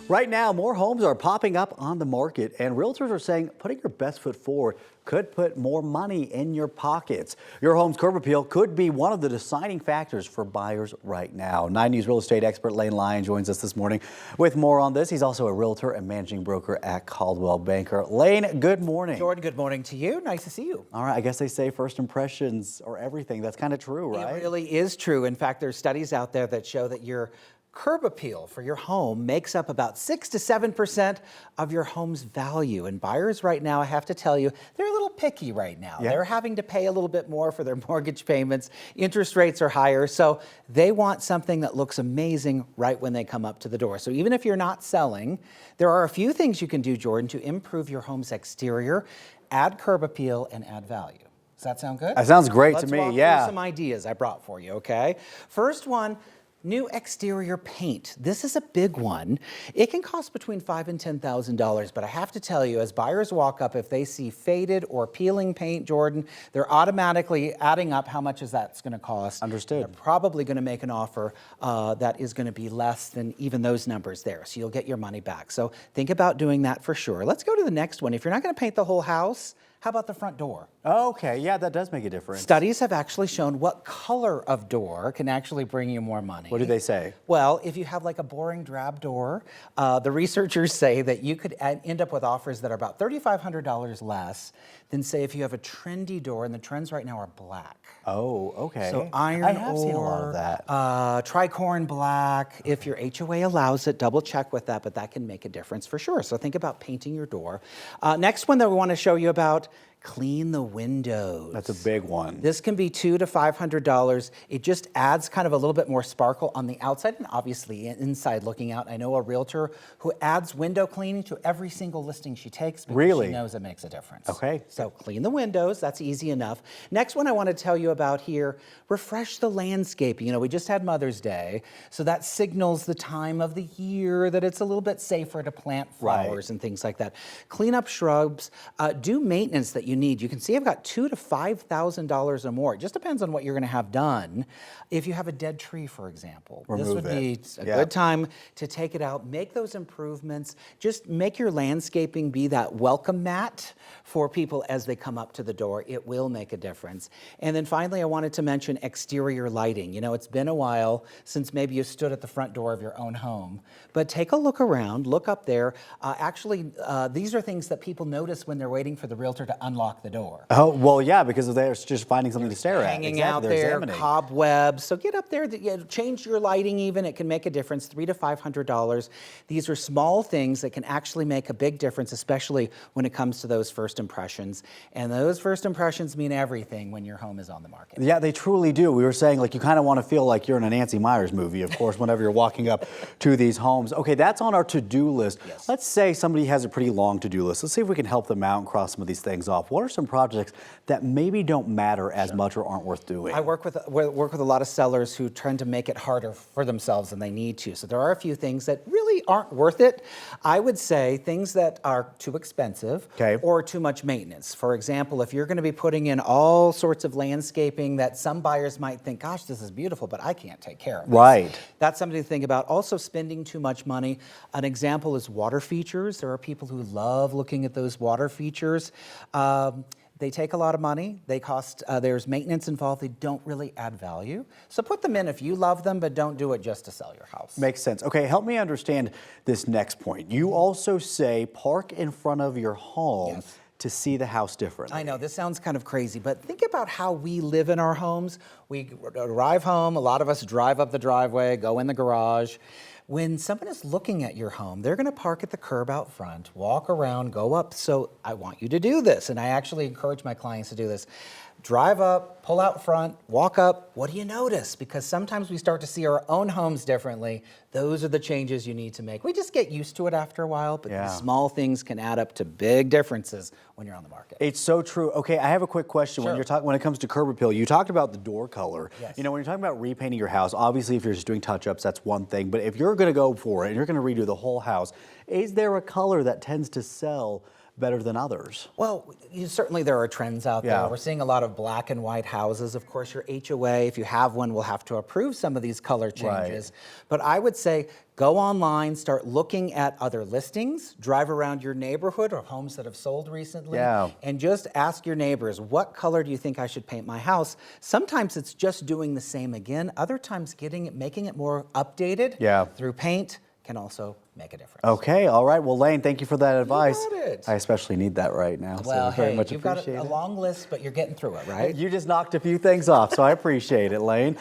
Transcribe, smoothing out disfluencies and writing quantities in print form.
Right now, more homes are popping up on the market, and realtors are saying putting your best foot forward could put more money in your pockets. Your home's curb appeal could be one of the deciding factors for buyers right now. 9 News real estate expert Lane Lyon joins us this morning with more on this. He's also a realtor and managing broker at Coldwell Banker. Lane, good morning. Jordan, good morning to you. Nice to see you. All right, I guess they say first impressions are everything. That's kind of true, right? It really is true. In fact, there's studies out there that show that your curb appeal for your home makes up about 6 to 7% of your home's value. And buyers right now, I have to tell you, they're a little picky right now. Yeah. They're having to pay a little bit more for their mortgage payments. Interest rates are higher, so they want something that looks amazing right when they come up to the door. So even if you're not selling, there are a few things you can do, Jordan, to improve your home's exterior, add curb appeal, and add value. Does that sound good? That sounds great to Let's me, walk yeah. through some ideas I brought for you, okay? First one, new exterior paint. This is a big one. It can cost between $5,000 and $10,000, but I have to tell you, as buyers walk up, if they see faded or peeling paint, Jordan, they're automatically adding up how much is that's going to cost. Understood. They're probably going to make an offer that is going to be less than even those numbers there, so you'll get your money back. So think about doing that for sure. Let's go to the next one. If you're not going to paint the whole house, how about the front door? Okay, yeah, that does make a difference. Studies have actually shown what color of door can actually bring you more money. What do they say? Well, if you have like a boring drab door, the researchers say that you could end up with offers that are about $3,500 less than, say, if you have a trendy door, and the trends right now are black. Oh, okay. So iron I have seen a lot of that. tricorn black. If your HOA allows it, double check with that, but that can make a difference for sure. So think about painting your door. Next one that we want to show you about, clean the windows. That's a big one. This can be $200 to $500. It just adds kind of a little bit more sparkle on the outside and obviously inside looking out. I know a realtor who adds window cleaning to every single listing she takes because Really? she knows it makes a difference. Okay. So clean the windows, that's easy enough. Next one I want to tell you about here, refresh the landscaping. You know, we just had Mother's Day, so that signals the time of the year that it's a little bit safer to plant flowers and things like that. Clean up shrubs, do maintenance that you need. You can see I've got $2,000 to $5,000 or more. It just depends on what you're going to have done. If you have a dead tree, for example, this would be a good time to take it out, make those improvements, just make your landscaping be that welcome mat for people as they come up to the door. It will make a difference. And then finally, I wanted to mention exterior lighting. You know, it's been a while since maybe you stood at the front door of your own home, but take a look around, look up there. These are things that people notice when they're waiting for the realtor to unlock the door. Oh, well, yeah, because they're just finding something to stare at. Hanging out there, examining. cobwebs. So get up there, change your lighting even. It can make a difference, $300 to $500. These are small things that can actually make a big difference, especially when it comes to those first impressions. And those first impressions mean everything when your home is on the market. Yeah, they truly do. We were saying, like, you kind of want to feel like you're in a Nancy Meyers movie, of course, whenever you're walking up to these homes. Okay, that's on our to-do list. Yes. Let's say somebody has a pretty long to-do list. Let's see if we can help them out and cross some of these things off. What are some projects that maybe don't matter as much or aren't worth doing? I work with a lot of sellers who tend to make it harder for themselves than they need to. So there are a few things that really aren't worth it. I would say things that are too expensive or too much maintenance. For example, if you're going to be putting in all sorts of landscaping that some buyers might think, gosh, this is beautiful, but I can't take care of it. Right. That's something to think about. Also, spending too much money. An example is water features. There are people who love looking at those water features. They take a lot of money. They cost, there's maintenance involved. They don't really add value. So put them in if you love them, but don't do it just to sell your house. Makes sense. Okay, help me understand this next point. You also say park in front of your home to see the house differently. I know, this sounds kind of crazy, but think about how we live in our homes. We arrive home, a lot of us drive up the driveway, go in the garage. When someone is looking at your home, they're going to park at the curb out front, walk around, go up. So I want you to do this, and I actually encourage my clients to do this. Drive up, pull out front, walk up. What do you notice? Because sometimes we start to see our own homes differently. Those are the changes you need to make. We just get used to it after a while, but these small things can add up to big differences when you're on the market. It's so true. Okay, I have a quick question. Sure. When it comes to curb appeal, you talked about the door color. Yes. You know, when you're talking about repainting your house, obviously if you're just doing touch-ups, that's one thing. But if you're going to go for it and you're going to redo the whole house, is there a color that tends to sell better than others? Well, certainly there are trends out there. Yeah. We're seeing a lot of black and white houses. Of course, your HOA, if you have one, will have to approve some of these color changes. But I would say go online, start looking at other listings, drive around your neighborhood or homes that have sold recently, and just ask your neighbors, what color do you think I should paint my house? Sometimes it's just doing the same again. Other times making it more updated through paint can also make a difference. Okay, all right. Well, Lane, thank you for that advice. You got it. I especially need that right now. Well, so very hey, much you've got appreciate a it. long list, but you're getting through it, right? You just knocked a few things off, so I appreciate it, Lane.